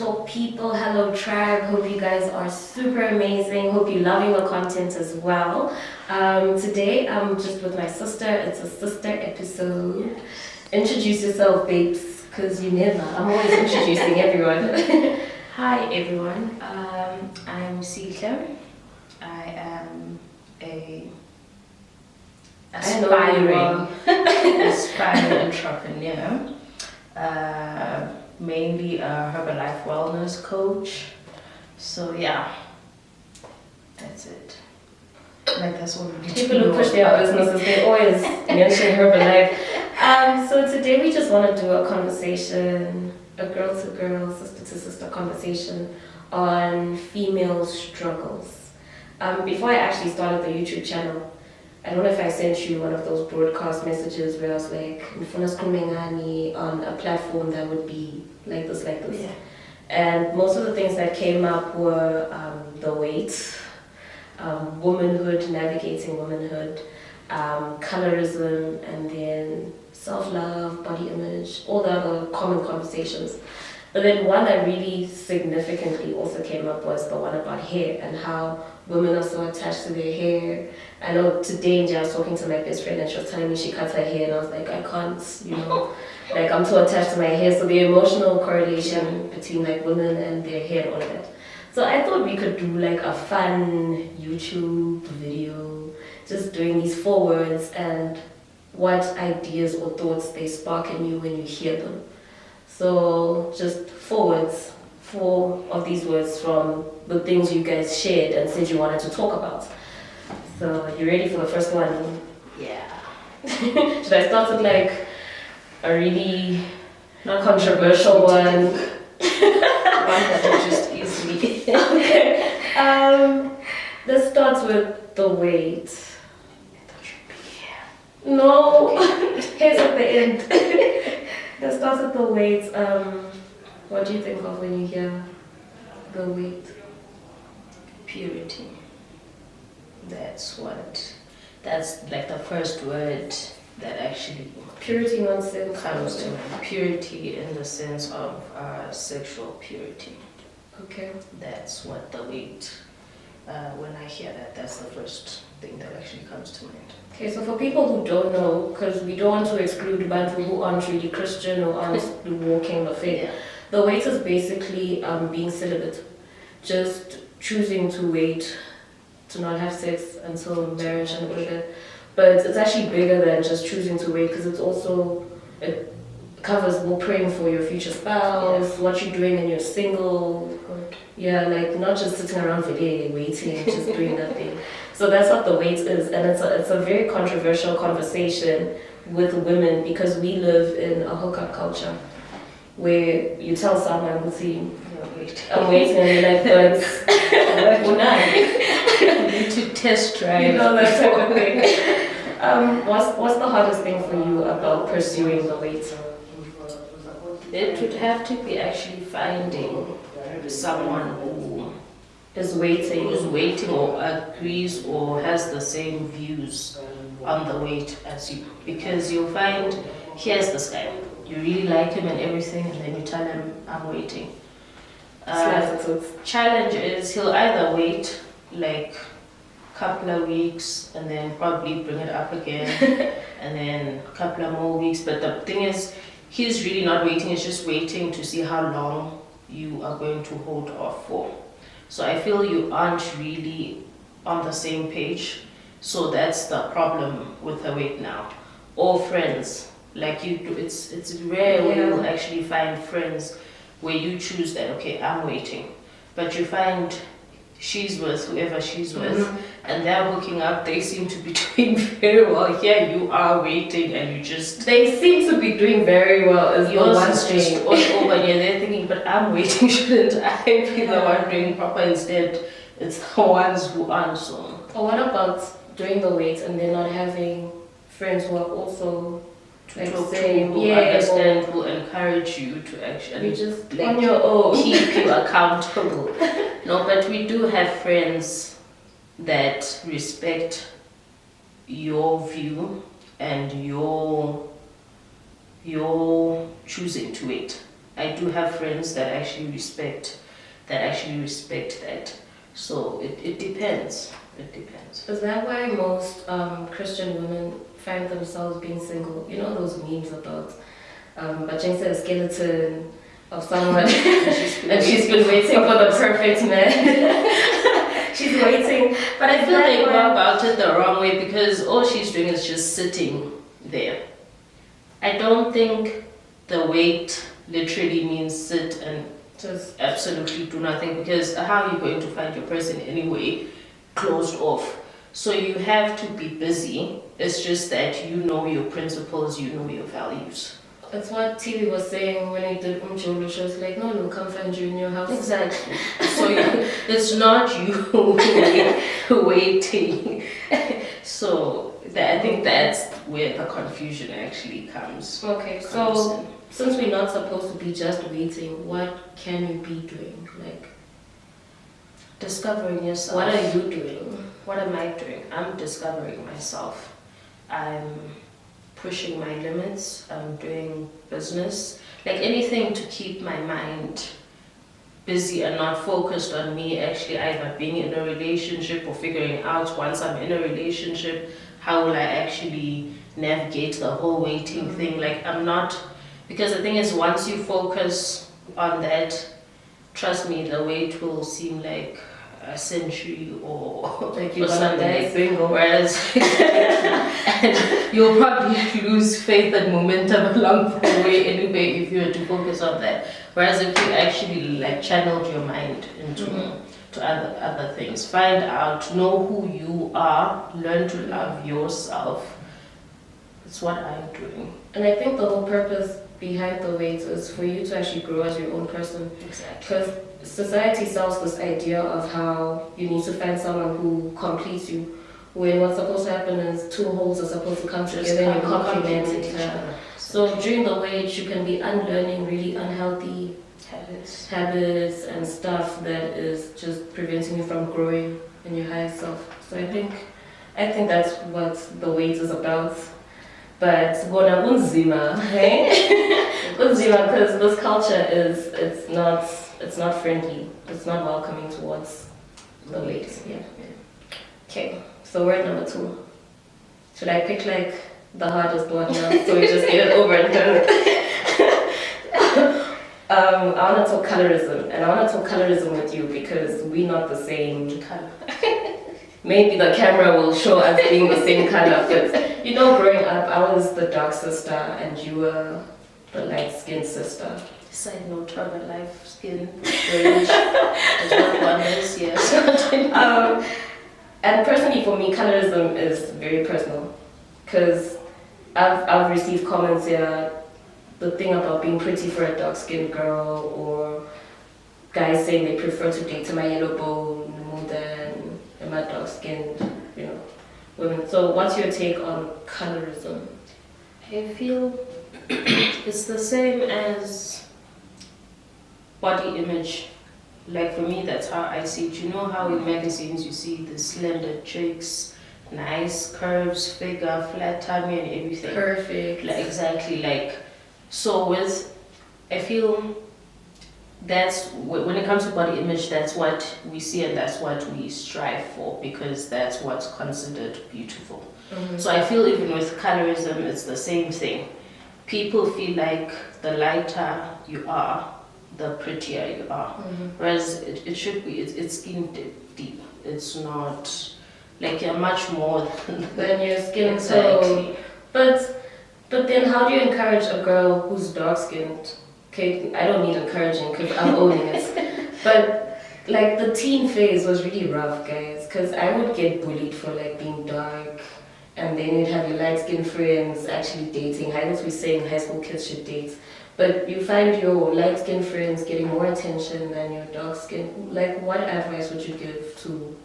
talk people, hello tribe. Hope you guys are super amazing. Hope you're loving the content as well. Today I'm just with my sister. It's a sister episode. Introduce yourself, babes, because you never. I'm always introducing everyone. Hi everyone, I'm Sika. I am a aspiring entrepreneur, mainly a Herbalife wellness coach. So yeah, that's it. Like that's what we People who push their businesses, they always mention Herbalife. So today we just want to do a conversation, a girl-to-girl, sister-to-sister conversation on female struggles. Before I actually started the YouTube channel, I don't know if I sent you one of those broadcast messages where I was like, "Mfuna sikhulume on a platform that would be like this. Yeah. And most of the things that came up were the weight, womanhood, navigating womanhood, colorism, and then self-love, body image, all the other common conversations. But then one that really significantly also came up was the one about hair and how women are so attached to their hair. I know today I was talking to my best friend and she was telling me she cuts her hair and I was like, I can't, like I'm too attached to my hair. So the emotional correlation between like women and their hair and all of that. So I thought we could do like a fun YouTube video, just doing these 4 words and what ideas or thoughts they spark in you when you hear them. So just 4 words, 4 of these words from the things you guys shared and said you wanted to talk about. So you ready for the first one? Yeah. Should I start with like a really non-controversial one? One that will just easily. Okay. Let's start with the weight. No, here's at the end. Let's start with the weight. What do you think of when you hear the weight? Purity. That's like the first word that actually Purity nonsense comes to mind. Purity in the sense of sexual purity. Okay. That's what the weight, when I hear that, that's the first thing that actually comes to mind. Okay, so for people who don't know, because we don't want to exclude Bantu who aren't really Christian or aren't walking the faith, Yeah. the weight is basically being celibate. Just choosing to wait to not have sex until marriage and all of that. But it's actually bigger than just choosing to wait because it covers more praying for your future spouse, what you're doing when you're single. Yeah, like not just sitting around for day waiting, just doing nothing. So that's what the wait is, and it's a very controversial conversation with women because we live in a hookup culture where you tell someone, I'm waiting, and you're like, but You need to test drive. that type of thing. What's the hardest thing for you about pursuing the wait? It would have to be actually finding someone who Is waiting or agrees or has the same views on the wait as you. Because you'll find, here's this guy, you really like him and everything, and then you tell him, I'm waiting. Challenge is he'll either wait like a couple of weeks and then probably bring it up again and then a couple of more weeks. But the thing is, he's really not waiting, he's just waiting to see how long you are going to hold off for. So I feel you aren't really on the same page. So that's the problem with the wait now. Or friends, like you do, it's rare when you'll actually find friends where you choose that, okay, I'm waiting. But you find she's with whoever she's with, and they're hooking up, they seem to be doing very well. Here you are waiting and you just... They seem to be doing very well as yours is just all over and they're thinking, but I'm waiting, shouldn't I be the one doing proper? Instead, it's the ones who aren't so. Or what about doing the wait and then not having friends who are also like saying, who understand, who encourage you to actually just like, on your own, keep you accountable. No, but we do have friends that respect your view and your choosing to wait. I do have friends that actually respect that. So it depends. It depends. Is that why most Christian women find themselves being single? You know those memes about Bajinsa a skeleton of someone and she's been waiting for the perfect man. She's waiting. But I feel they go about it the wrong way because all she's doing is just sitting there. I don't think the wait literally means sit and just absolutely do nothing, because how are you going to find your person anyway? Closed off. So you have to be busy. It's just that you know your principles, you know your values. That's what TV was saying when he did Umjolo. She was like, no, come find you in your house. Exactly. So it's not you waiting. So I think that's where the confusion actually comes. Okay, so since we're not supposed to be just waiting, what can you be doing? Like, discovering yourself. What are you doing? What am I doing? I'm discovering myself. I'm pushing my limits. I'm doing business. Like anything to keep my mind busy and not focused on me actually either being in a relationship or figuring out once I'm in a relationship, how will I actually navigate the whole waiting thing. Like I'm not, because the thing is once you focus on that, trust me, the wait will seem like a century or like you're something. Single. Whereas and you'll probably lose faith and momentum along the way anyway if you were to focus on that. Whereas if you actually like channeled your mind into to other things, find out, know who you are, learn to love yourself. That's what I'm doing. And I think the whole purpose behind the wait is for you to actually grow as your own person. Exactly. Because society sells this idea of how you need to find someone who completes you, when what's supposed to happen is two wholes are supposed to come together and you complement each other. So during the wait, you can be unlearning really unhealthy habits and stuff that is just preventing you from growing in your higher self. So I think that's what the wait is about. But gona kunzima, hey? Kunzima, because this culture it's not friendly. It's not welcoming towards the wait. Yeah. Okay. So word number 2. Should I pick like the hardest one now so we just get it over and done with? I want to talk colorism, and I want to talk colorism with you because we're not the same color. Maybe the camera will show us being the same color, but you know, growing up, I was the dark sister and you were the light-skinned sister. Side note, have a light skin range as what one is, yes. And personally, for me, colorism is very personal because I've received comments here, the thing about being pretty for a dark-skinned girl, or guys saying they prefer to date my yellow bone more than my dark-skinned, women. So what's your take on colorism? I feel it's the same as body image. Like for me, that's how I see it. You know how in magazines you see the slender chicks, nice curves, figure, flat tummy and everything. Perfect. Like, exactly, like, so I feel that's, when it comes to body image, that's what we see and that's what we strive for, because that's what's considered beautiful. So I feel even with colorism, it's the same thing. People feel like the lighter you are, the prettier you are. Whereas it should be, it's skin deep. It's not, like you're much more than your skin. Exactly. So, but then how do you encourage a girl who's dark-skinned? Okay, I don't need encouraging because I'm owning it. But like the teen phase was really rough, guys, because I would get bullied for like being dark, and then you'd have your light-skinned friends actually dating. I was saying high school kids should date, but you find your light-skinned friends getting more attention than your dark-skinned. Like, what advice would you give to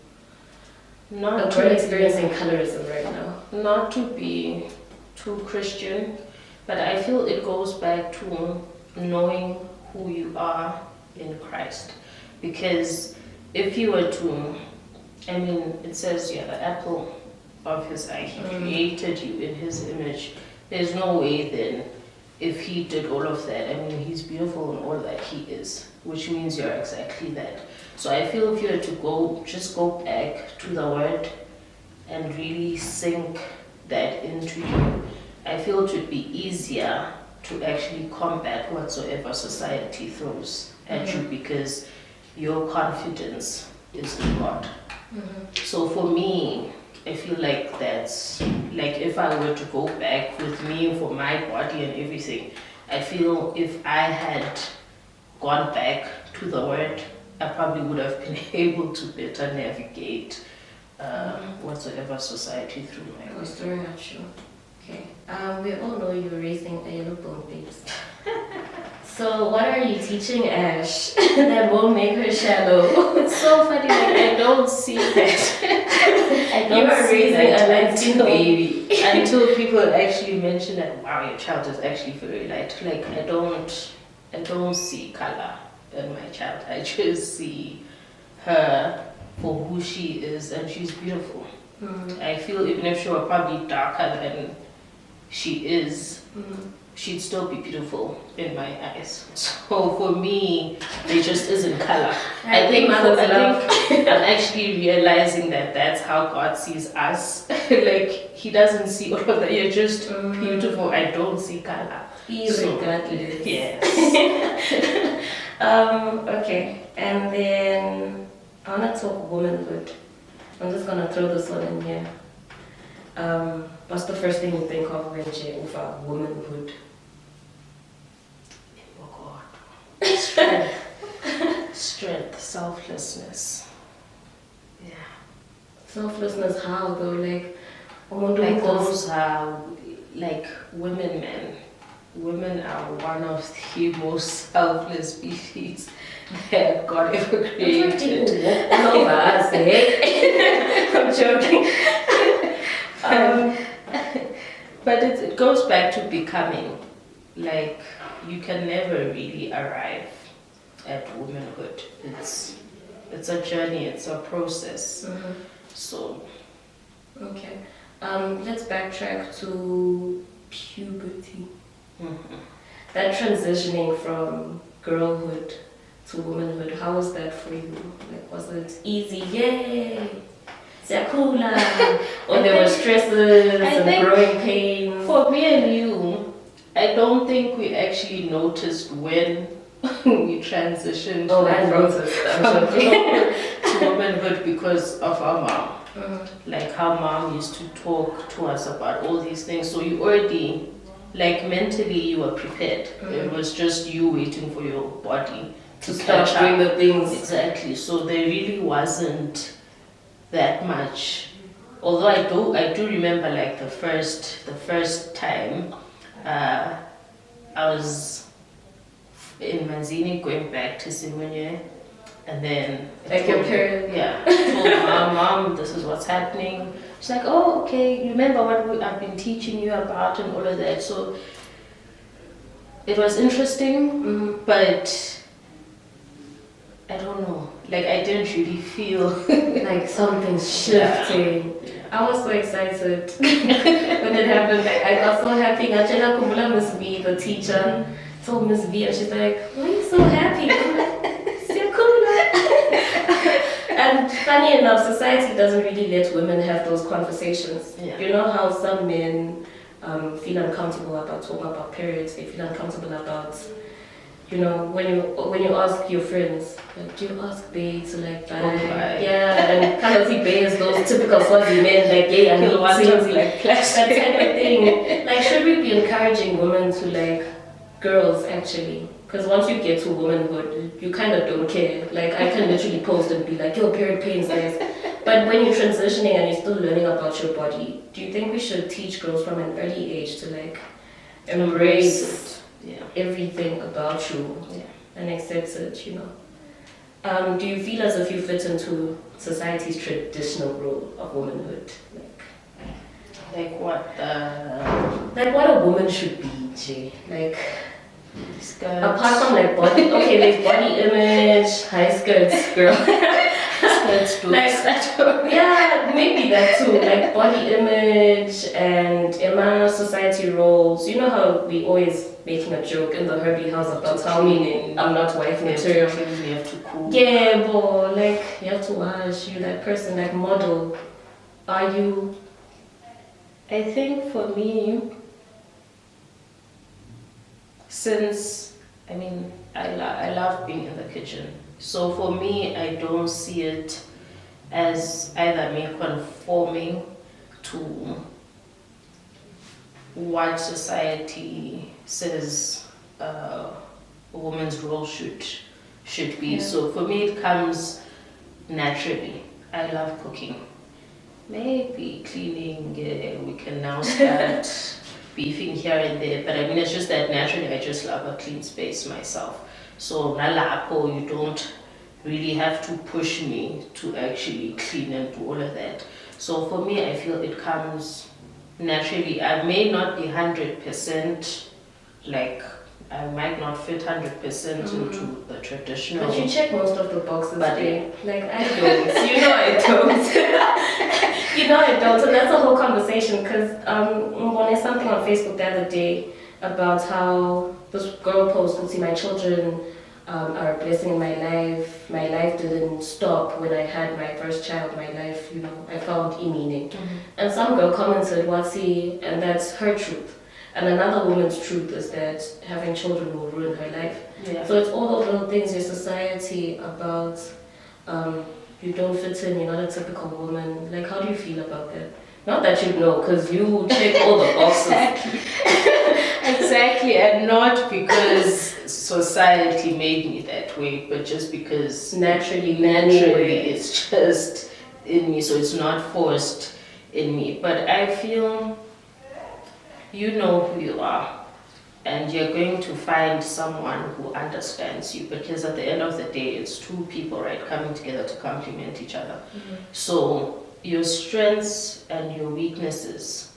a girl experiencing colorism right now? Not to be too Christian, but I feel it goes back to knowing who you are in Christ. Because if you were to, it says you're the apple of his eye. He created you in his image. There's no way then if he did all of that, I mean, he's beautiful and all that he is, which means you're exactly that. So I feel if you were to just go back to the word and really sink that into you, I feel it would be easier to actually combat whatsoever society throws at you because your confidence is in God. So for me, I feel like that's like if I were to go back with me for my body and everything, I feel if I had gone back to the word, I probably would have been able to better navigate whatsoever society threw my way. was throwing at you. Okay. We all know you're raising a yellow bone babes. So what are you teaching Ash that won't make her shallow? It's so funny, like I don't see that. I don't You are see raising that a light skin baby. until people actually mention that, wow, your child is actually very light. Like I don't see color in my child. I just see her for who she is, and she's beautiful. I feel even if she were probably darker than she is, she'd still be beautiful in my eyes. So for me, there just isn't color. I think I'm actually realizing that that's how God sees us. Like he doesn't see all of that. You're just beautiful. I don't see color. Irregardless. Yes. Okay. And then I want to talk womanhood. I'm just gonna throw this one in here. What's the first thing you think of when you offer womanhood? Oh God. Strength, selflessness. Yeah. Selflessness, how though? Like Those are like women, men. Women are one of the most selfless species that God ever created. All over us, eh? I'm joking. But it goes back to becoming. Like you can never really arrive at womanhood. It's a journey. It's a process. So. Okay. Let's backtrack to puberty. That transitioning from girlhood to womanhood, how was that for you? Like, was it easy? Yay! Siakula! Or there were stresses and growing pains? For me and you, I don't think we actually noticed when we transitioned from to womanhood because of our mom. Like how mom used to talk to us about all these things. So you already, like mentally, you were prepared. It was just you waiting for your body to start catch doing up. the things. Exactly. So there really wasn't that much. Although I do remember like the first time I was in Manzini going back to Simunye, and then like your period. Yeah, I told mom, this is what's happening. She's like, oh, okay, remember what I've been teaching you about and all of that. So it was interesting, but I don't know. Like I didn't really feel like something's shifting. Yeah. I was so excited when it happened. Like, I got so happy. Ngachela kumbula Miss V, the teacher, told Miss V, and she's like, "Why are you so happy?" I'm like, and funny enough, society doesn't really let women have those conversations. Yeah. You know how some men feel uncomfortable about talking about periods. They feel uncomfortable about, you know, when you ask your friends, like, do you ask Bay to like buy? Yeah, and kind of see Bay as those typical fuzzy men, like gay and like plastic, that type of thing. Like, should we be encouraging women to like girls actually? Because once you get to womanhood, you kind of don't care. Like, I can literally post and be like, yo, period pains, guys. But when you're transitioning and you're still learning about your body, do you think we should teach girls from an early age to like embrace everything about you and accept it, you know? Do you feel as if you fit into society's traditional role of womanhood? Like what? Like what a woman should be, Jay. Like, skirts. Apart from like body, okay, there's body image, high skirts, girl. Let's do Like, that. yeah, maybe that too. Like body image and Emma society roles. You know how we always making a joke in the Herbie house about how meaning I'm not wife material. You have to cook. Yeah, but like you have to wash. You that person like model. Are you? I think for me, since I love being in the kitchen. So for me, I don't see it as either me conforming to what society says a woman's role should be. Yeah. So for me, it comes naturally. I love cooking. Maybe cleaning, we can now start beefing here and there, but I mean, it's just that naturally I just love a clean space myself. So, nalapo, you don't really have to push me to actually clean and do all of that. So, for me, I feel it comes naturally. I may not be 100% like, I might not fit 100% into the traditional. But you check most of the boxes, But like I don't. You know I don't. You know I don't. And that's a whole conversation because when I saw something on Facebook the other day about how this girl posted, see, my children are a blessing in my life. My life didn't stop when I had my first child. My life, I found meaning. And some girl commented, "What's and that's her truth. And another woman's truth is that having children will ruin her life. Yeah. So it's all those little things in society about you don't fit in, you're not a typical woman. Like, how do you feel about that? Not that you know, because you check all the boxes. Exactly. Exactly, and not because society made me that way, but just because Naturally, it's just in me, so it's not forced in me. But I feel you know who you are, and you're going to find someone who understands you, because at the end of the day, it's two people, right, coming together to complement each other. So your strengths and your weaknesses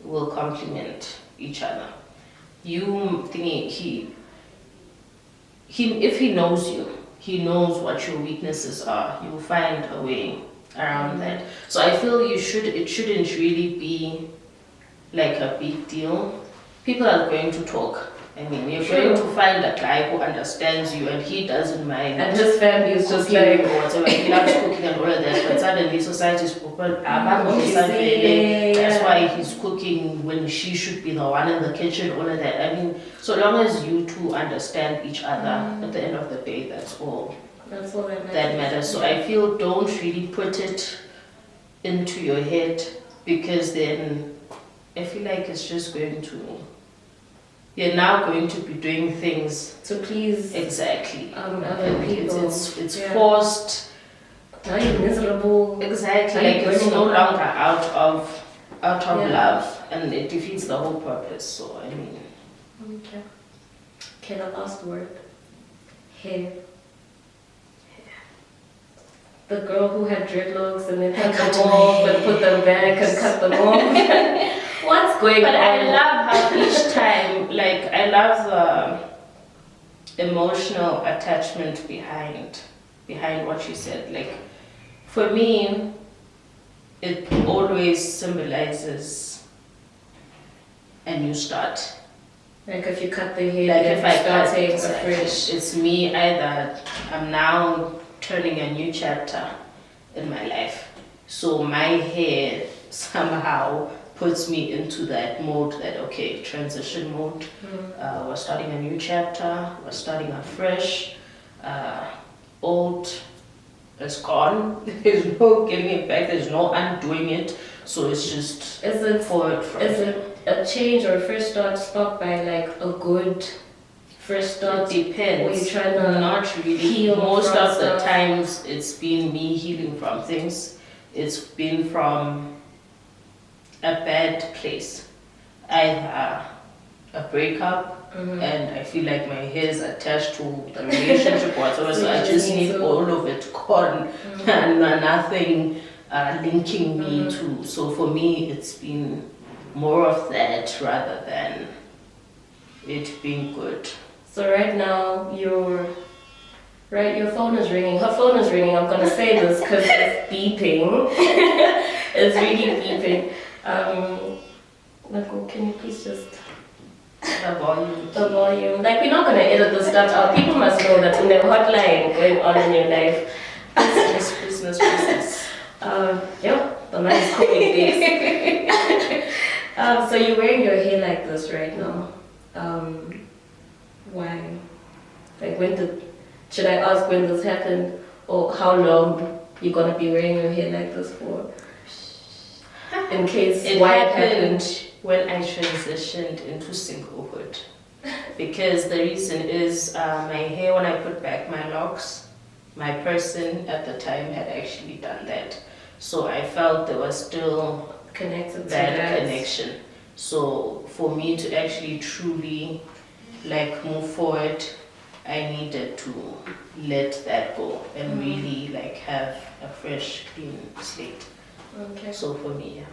will complement each other. You think if he knows you, he knows what your weaknesses are. You'll find a way around that. So I feel it shouldn't really be like a big deal. People are going to talk. I mean, you're going to find a guy who understands you and he doesn't mind. And his family is just cooking like or whatever. He loves cooking and all of that, but suddenly society's open. That's why he's cooking when she should be the one in the kitchen, all of that. I mean, so long as you two understand each other, at the end of the day, that's all that matters. So I feel don't really put it into your head, because then I feel like it's just you're now going to be doing things to please exactly other people. It's forced. Now you're miserable. Exactly, like it's no longer out of love, and it defeats the whole purpose. So I mean. Okay, the last word. Hair. The girl who had dreadlocks and then cut them off and put them back and cut them off. What's going on? But I love how each time, like, I love the emotional attachment behind what you said. Like, for me, it always symbolizes a new start. Like if you cut the hair, like if I cut fresh. It's me either I'm now turning a new chapter in my life. So my hair somehow puts me into that mode, that okay, transition mode. We're starting a new chapter, we're starting afresh. Old is gone. There's no getting it back, there's no undoing it. So it's just is it forward from is it a change or a fresh start sparked by like a good fresh start? It depends. Or you trying to not really heal most of the stuff? times it's been me healing from things. It's been from a bad place, either a breakup, and I feel like my hair is attached to the relationship whatsoever, so I just need all of it gone, and nothing linking me to. So for me, it's been more of that rather than it being good. So right now you're Right, your phone is ringing. Her phone is ringing. I'm gonna say this because it's beeping. It's really beeping. Like, can you please just The volume. the volume? Like, we're not gonna edit this stuff out. People must know that in the hotline going on in your life. Business. Yep, the man is calling this. So you're wearing your hair like this right now. Why? Like, should I ask when this happened, or how long you're gonna be wearing your hair like this for? In case It why happened when I transitioned into singlehood. Because the reason is my hair, when I put back my locks, my person at the time had actually done that. So I felt there was still connected to that connection. So for me to actually truly like move forward, I needed to let that go and really like have a fresh, clean slate. Okay. So for me, yeah.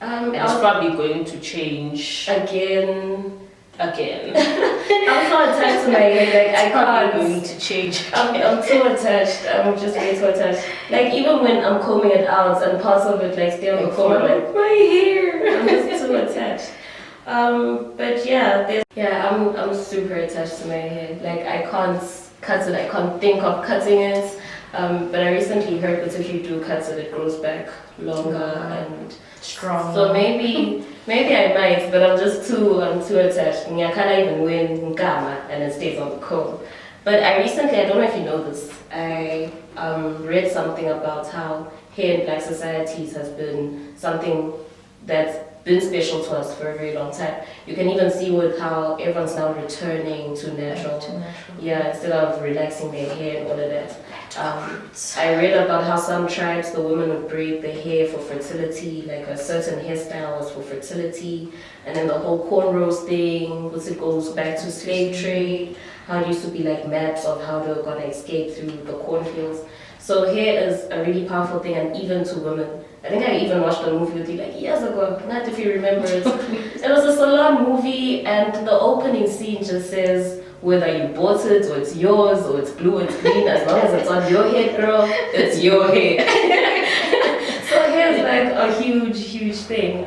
It's It's probably going to change again. again. I'm so attached to my hair, like I Probably can't. going to change. I'm too attached. I'm just way too attached. Like even when I'm combing it out and parts of it like stay on the comb, I'm like my hair. I'm just too attached. But yeah, I'm super attached to my hair. Like I can't cut it. I can't think of cutting it. But I recently heard that if you do cut it, it grows back longer and Strong. so maybe I might, but I'm too attached. I can't even win Gama and it stays on the comb. But I don't know if you know this, I read something about how hair in black societies has been something that's been special to us for a very long time. You can even see with how everyone's now returning to natural. Yeah, instead of relaxing their hair and all of that. I read about how some tribes, the women would braid their hair for fertility, like a certain hairstyle was for fertility, and then the whole cornrows thing, which it goes back to slave trade, how it used to be like maps of how they were gonna escape through the cornfields. So hair is a really powerful thing, and even to women. I think I even watched a movie with you like years ago, not if you remember it. It was a salon movie, and the opening scene just says, whether you bought it or it's yours or it's blue, it's green, as long as it's on your head, girl, it's your hair. So hair is like a huge thing.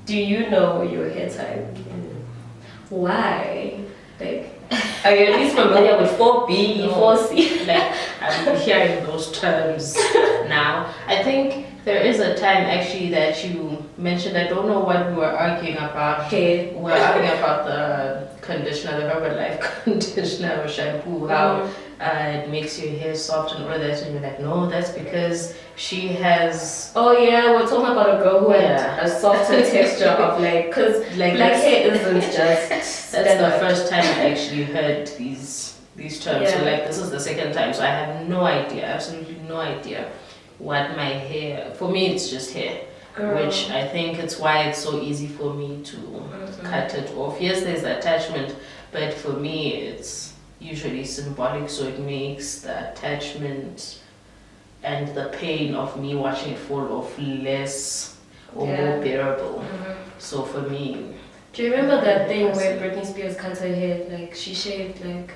Do you know your hair type? Why? Like, are you at least familiar with 4B, No. 4C? Like I'm hearing those terms now. I think there is a time actually that you mentioned. I don't know what we were arguing about. Hair. We were arguing about the conditioner, the Herbalife conditioner or shampoo, how it makes your hair soft and all that, and you're like, no, that's because she has. Oh yeah, we're talking about a girl who Yeah. had a softer texture of like, cause Like black that's- hair isn't just. That's the first time I actually heard these terms. So Yeah. like this is the second time, so I have no idea, absolutely no idea what my hair. For me, it's just hair. Girl. Which I think it's why it's so easy for me to cut it off. Yes, there's attachment, but for me it's usually symbolic, so it makes the attachment and the pain of me watching it fall off less or more bearable. So for me, Do you remember that thing where Britney Spears cut her hair? Like she shaved like.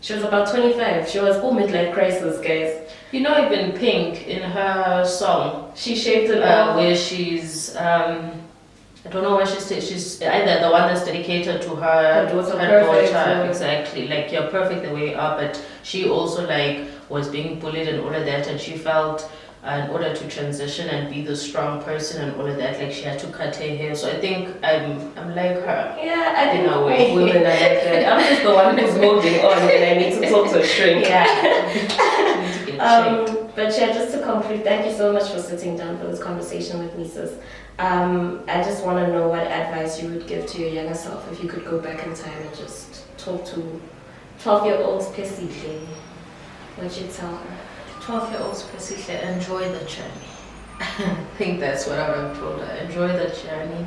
She was about 25. She was full midlife crisis, guys. you know, even Pink in her song, She shaved it off. where she's I don't know what she's either the one that's dedicated to her daughter, perfect, daughter, yeah. exactly, like you're perfect the way you are, but she also like was being bullied and all of that, and she felt in order to transition and be the strong person and all of that, like she had to cut her hair. So I think I'm like her. Yeah, I think In a way. all women are like that. I'm just the one who's holding on and I need to talk to a shrink. But yeah, just to conclude, thank you so much for sitting down for this conversation with me, sis. I just want to know what advice you would give to your younger self if you could go back in time and just talk to 12-year-old Pesihle. What'd you tell her? 12-year-olds basically enjoy the journey. I think that's what I would have told her. Enjoy the journey,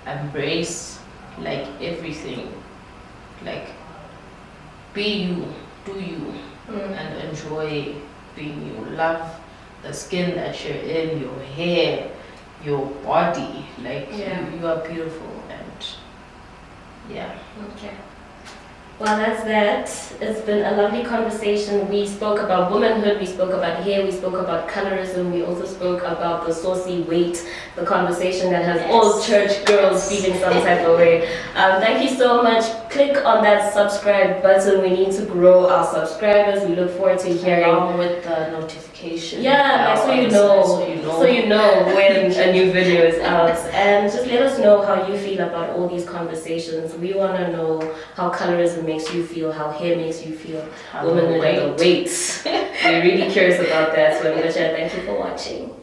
embrace like everything, like be you, do you, and enjoy being you. Love the skin that you're in, your hair, your body. Like Yeah. you are beautiful, and yeah. Okay. Well, that's that. It's been a lovely conversation. We spoke about womanhood, we spoke about hair, we spoke about colorism, we also spoke about the saucy weight, the conversation that has all church girls feeling some type of way. Thank you so much. Click on that subscribe button. We need to grow our subscribers. We look forward to hearing. Along with the notification. Yeah, like so you know when a new video is out, and just let us know how you feel about all these conversations. We want to know how colorism makes you feel, how hair makes you feel, womanhood and the weights. We're really curious about that. So, Ngusha, thank you for watching.